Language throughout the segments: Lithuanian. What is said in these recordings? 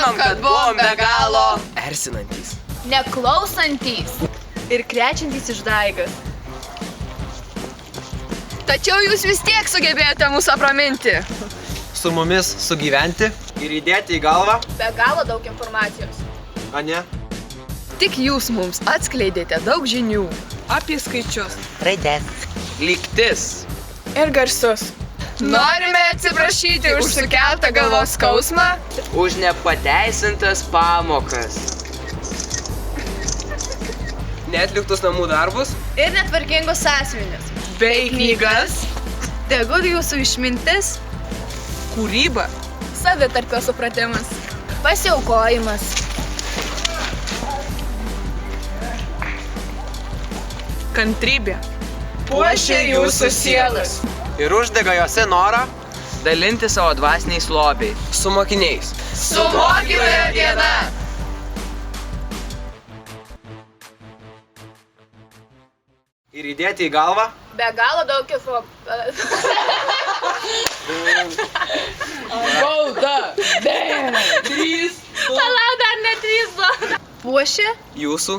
žinom, kad buvom be galo erzinantys, neklausantys ir krečiantys išdaigas. Tačiau jūs vis tiek sugebėjote mus apraminti. su mumis sugyventi ir įdėti į galvą, Be galo daug informacijos. ane? Tik jūs mums atskleidėte daug žinių. Apie skaičius. Lygtis. Ir garsus. Norime atsiprašyti už sukeltą galvos skausmą. Už nepateisintas pamokas. neatliktus namų darbus, Ir netvarkingus asmenis. Bei knygas. Tegul jūsų išmintis, Kūryba. savitarpio supratimas, pasiaukojimas, Kantrybė. Puošia jūsų sielas. Ir uždega juose norą dalinti savo dvasiniais lobiais. su mokiniais. su mokytojo diena. Ir įdėti į galvą, Be galo daug info. Bauda. 3. Palau, dar nedrįso. Puošia Jūsų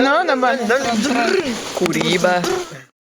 Nu, dabar. kūryba,